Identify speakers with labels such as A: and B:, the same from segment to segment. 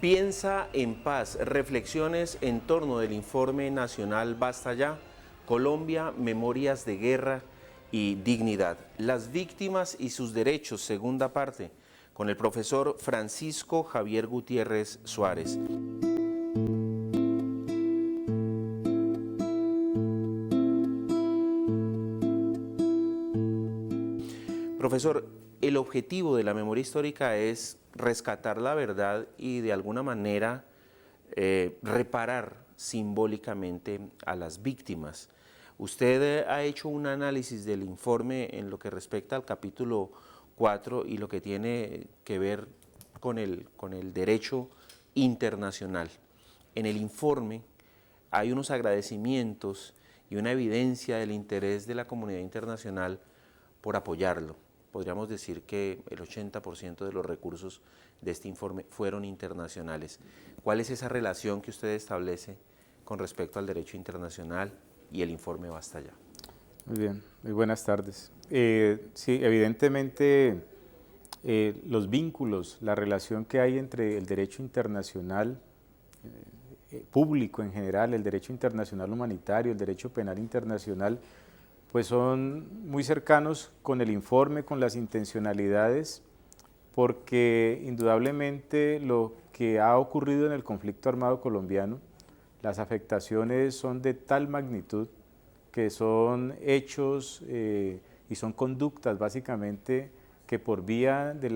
A: Piensa en paz, reflexiones en torno del informe nacional Basta Ya, Colombia, Memorias de Guerra y Dignidad. Las víctimas y sus derechos, segunda parte, con el profesor Francisco Javier Gutiérrez Suárez. Profesor, el objetivo de la memoria histórica es rescatar la verdad y de alguna manera reparar simbólicamente a las víctimas. Usted ha hecho un análisis del informe en lo que respecta al capítulo 4 y lo que tiene que ver con el derecho internacional. En el informe hay unos agradecimientos y una evidencia del interés de la comunidad internacional por apoyarlo. Podríamos decir que el 80% de los recursos de este informe fueron internacionales. ¿Cuál es esa relación que usted establece con respecto al derecho internacional y el informe Basta Ya?
B: Muy bien, muy buenas tardes. Sí, evidentemente los vínculos, la relación que hay entre el derecho internacional público en general, el derecho internacional humanitario, el derecho penal internacional, pues son muy cercanos con el informe, con las intencionalidades, porque indudablemente lo que ha ocurrido en el conflicto armado colombiano, las afectaciones son de tal magnitud que son hechos y son conductas básicamente que por vía de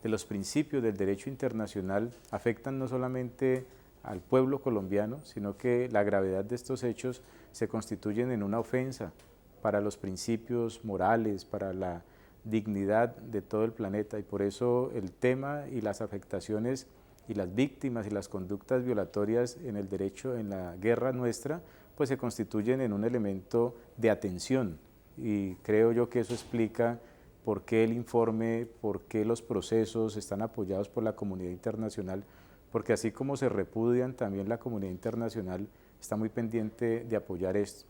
B: los principios del derecho internacional afectan no solamente al pueblo colombiano, sino que la gravedad de estos hechos se constituyen en una ofensa para los principios morales, para la dignidad de todo el planeta, y por eso el tema y las afectaciones y las víctimas y las conductas violatorias en el derecho, en la guerra nuestra, pues se constituyen en un elemento de atención, y creo yo que eso explica por qué el informe, por qué los procesos están apoyados por la comunidad internacional, porque así como se repudian, también la comunidad internacional está muy pendiente de apoyar esto.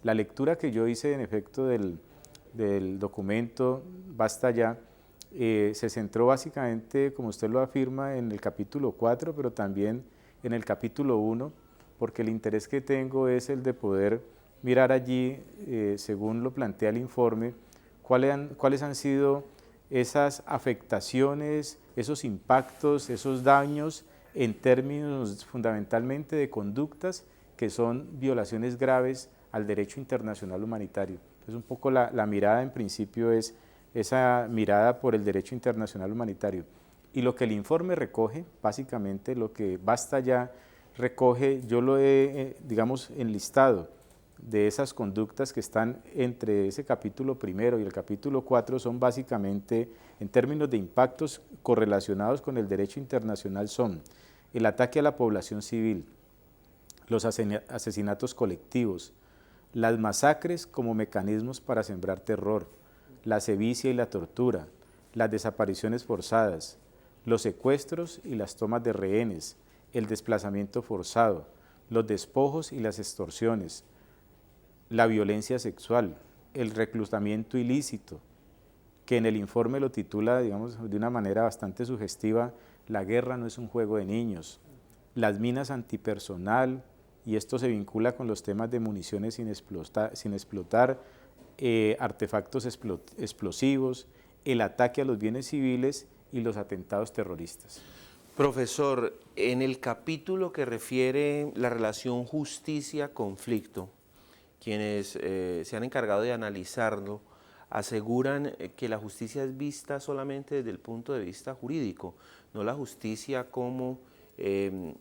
B: La lectura que yo hice en efecto del documento Basta Ya se centró básicamente, como usted lo afirma, en el capítulo 4, pero también en el capítulo 1, porque el interés que tengo es el de poder mirar allí, según lo plantea el informe, cuáles han sido esas afectaciones, esos impactos, esos daños en términos fundamentalmente de conductas que son violaciones graves al derecho internacional humanitario. Entonces un poco la mirada en principio es esa mirada por el derecho internacional humanitario. Y lo que el informe recoge, básicamente lo que Basta Ya recoge, yo lo he, digamos, enlistado de esas conductas que están entre ese capítulo primero y el capítulo 4, son básicamente, en términos de impactos correlacionados con el derecho internacional, son el ataque a la población civil, los asesinatos colectivos, las masacres como mecanismos para sembrar terror, la sevicia y la tortura, las desapariciones forzadas, los secuestros y las tomas de rehenes, el desplazamiento forzado, los despojos y las extorsiones, la violencia sexual, el reclutamiento ilícito, que en el informe lo titula, digamos, de una manera bastante sugestiva, la guerra no es un juego de niños, las minas antipersonal, y esto se vincula con los temas de municiones sin explotar, artefactos explosivos, el ataque a los bienes civiles y los atentados terroristas.
A: Profesor, en el capítulo que refiere la relación justicia-conflicto, quienes se han encargado de analizarlo aseguran que la justicia es vista solamente desde el punto de vista jurídico, no la justicia como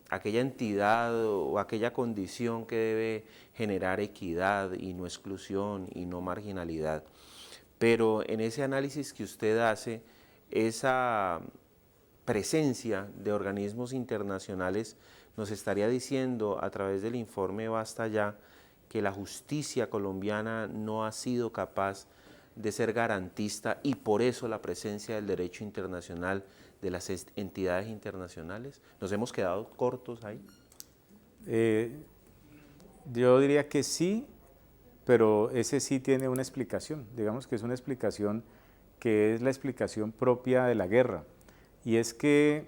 A: aquella entidad o aquella condición que debe generar equidad y no exclusión y no marginalidad. Pero en ese análisis que usted hace, esa presencia de organismos internacionales nos estaría diciendo a través del informe Basta Ya que la justicia colombiana no ha sido capaz de ser garantista y por eso la presencia del derecho internacional de las entidades internacionales. ¿Nos hemos quedado cortos ahí?
B: Yo diría que sí, pero ese sí tiene una explicación. Digamos que es una explicación que es la explicación propia de la guerra. Y es que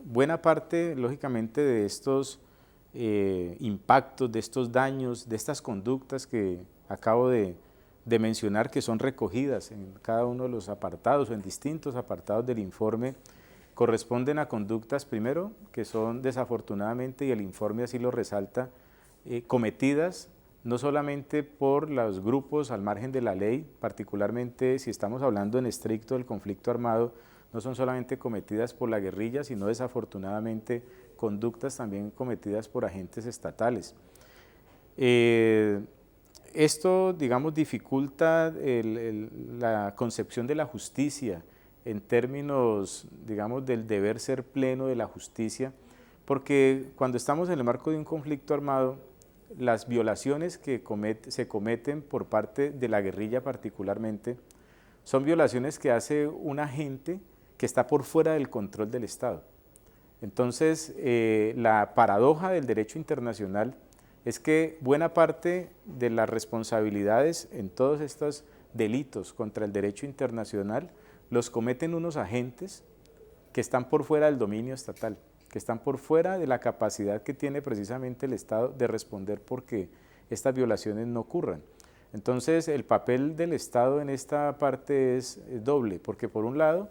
B: buena parte, lógicamente, de estos impactos, de estos daños, de estas conductas que acabo de mencionar, que son recogidas en cada uno de los apartados o en distintos apartados del informe, corresponden a conductas, primero, que son desafortunadamente, y el informe así lo resalta, cometidas no solamente por los grupos al margen de la ley, particularmente si estamos hablando en estricto del conflicto armado, no son solamente cometidas por la guerrilla, sino desafortunadamente conductas también cometidas por agentes estatales. Esto, digamos, dificulta la concepción de la justicia en términos, digamos, del deber ser pleno de la justicia, porque cuando estamos en el marco de un conflicto armado, las violaciones que se cometen por parte de la guerrilla particularmente, son violaciones que hace un agente que está por fuera del control del Estado. Entonces, la paradoja del derecho internacional es que buena parte de las responsabilidades en todos estos delitos contra el derecho internacional los cometen unos agentes que están por fuera del dominio estatal, que están por fuera de la capacidad que tiene precisamente el Estado de responder porque estas violaciones no ocurran. Entonces, el papel del Estado en esta parte es doble, porque por un lado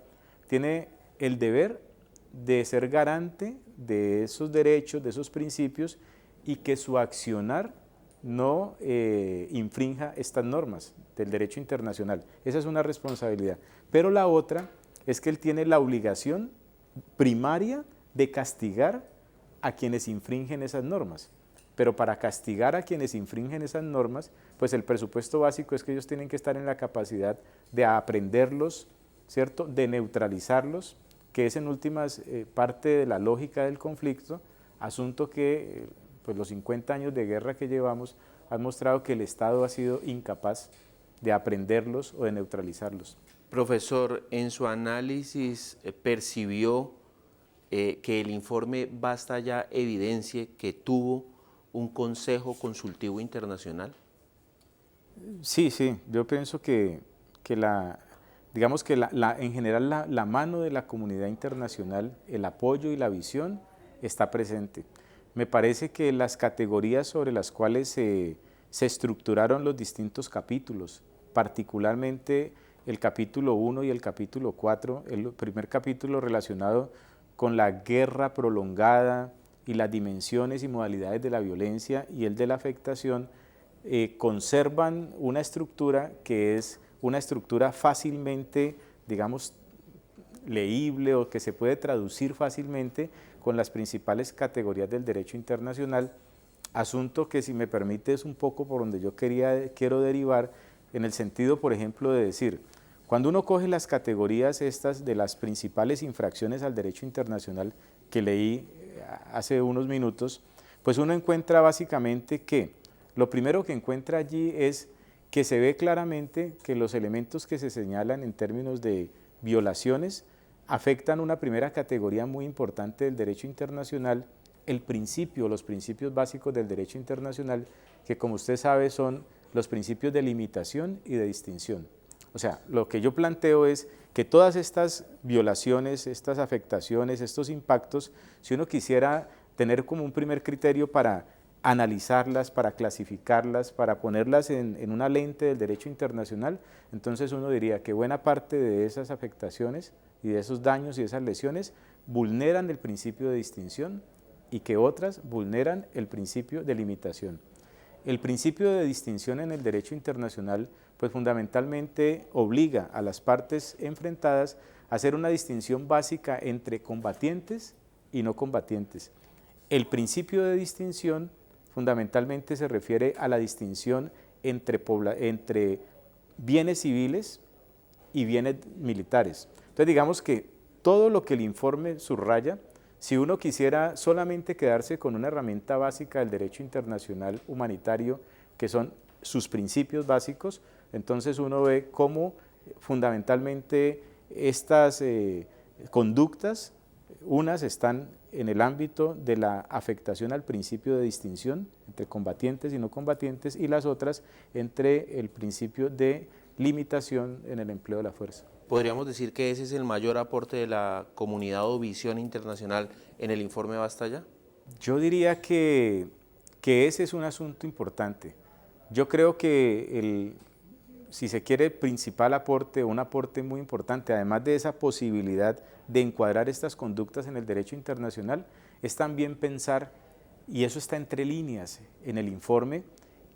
B: tiene el deber de ser garante de esos derechos, de esos principios, y que su accionar no infrinja estas normas del derecho internacional. Esa es una responsabilidad. Pero la otra es que él tiene la obligación primaria de castigar a quienes infringen esas normas. Pero para castigar a quienes infringen esas normas, pues el presupuesto básico es que ellos tienen que estar en la capacidad de aprenderlos, ¿cierto?, de neutralizarlos, que es en últimas parte de la lógica del conflicto, asunto que pues los 50 años de guerra que llevamos han mostrado que el Estado ha sido incapaz de aprenderlos o de neutralizarlos.
A: Profesor, en su análisis percibió que el informe Basta Ya evidencie que tuvo un consejo consultivo internacional.
B: Sí, yo pienso que digamos que en general la mano de la comunidad internacional, el apoyo y la visión está presente. Me parece que las categorías sobre las cuales se estructuraron los distintos capítulos, particularmente el capítulo 1 y el capítulo 4, el primer capítulo relacionado con la guerra prolongada y las dimensiones y modalidades de la violencia, y el de la afectación, conservan una estructura que es una estructura fácilmente, digamos, leíble o que se puede traducir fácilmente con las principales categorías del derecho internacional, asunto que, si me permite, es un poco por donde yo quiero derivar, en el sentido, por ejemplo, de decir, cuando uno coge las categorías estas de las principales infracciones al derecho internacional que leí hace unos minutos, pues uno encuentra básicamente que lo primero que encuentra allí es que se ve claramente que los elementos que se señalan en términos de violaciones afectan una primera categoría muy importante del derecho internacional, los principios básicos del derecho internacional, que, como usted sabe, son los principios de limitación y de distinción. O sea, lo que yo planteo es que todas estas violaciones, estas afectaciones, estos impactos, si uno quisiera tener como un primer criterio para analizarlas, para clasificarlas, para ponerlas en una lente del derecho internacional, entonces uno diría que buena parte de esas afectaciones y de esos daños y esas lesiones vulneran el principio de distinción y que otras vulneran el principio de limitación. El principio de distinción en el derecho internacional, pues fundamentalmente obliga a las partes enfrentadas a hacer una distinción básica entre combatientes y no combatientes. El principio de distinción fundamentalmente se refiere a la distinción entre bienes civiles y bienes militares. Entonces, digamos que todo lo que el informe subraya, si uno quisiera solamente quedarse con una herramienta básica del derecho internacional humanitario, que son sus principios básicos, entonces uno ve cómo fundamentalmente estas conductas, unas están en el ámbito de la afectación al principio de distinción entre combatientes y no combatientes, y las otras entre el principio de limitación en el empleo de la fuerza.
A: ¿Podríamos decir que ese es el mayor aporte de la comunidad o visión internacional en el informe Basta Ya?
B: Yo diría que ese es un asunto importante. Yo creo que si se quiere, el principal aporte, un aporte muy importante, además de esa posibilidad de encuadrar estas conductas en el derecho internacional, es también pensar, y eso está entre líneas en el informe,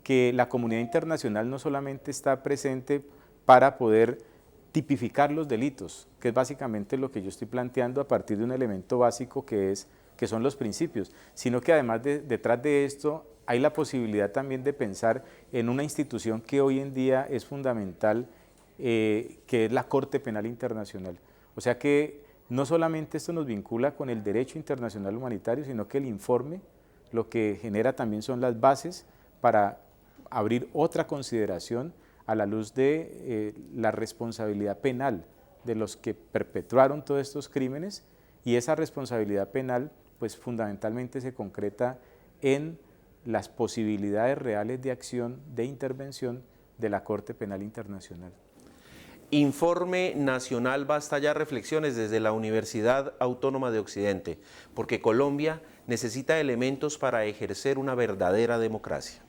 B: que la comunidad internacional no solamente está presente para poder tipificar los delitos, que es básicamente lo que yo estoy planteando a partir de un elemento básico que son los principios, sino que además detrás de esto hay la posibilidad también de pensar en una institución que hoy en día es fundamental, que es la Corte Penal Internacional. O sea que no solamente esto nos vincula con el derecho internacional humanitario, sino que el informe lo que genera también son las bases para abrir otra consideración a la luz de la responsabilidad penal de los que perpetraron todos estos crímenes, y esa responsabilidad penal pues fundamentalmente se concreta en las posibilidades reales de acción, de intervención de la Corte Penal Internacional.
A: Informe Nacional Basta Ya, reflexiones desde la Universidad Autónoma de Occidente, porque Colombia necesita elementos para ejercer una verdadera democracia.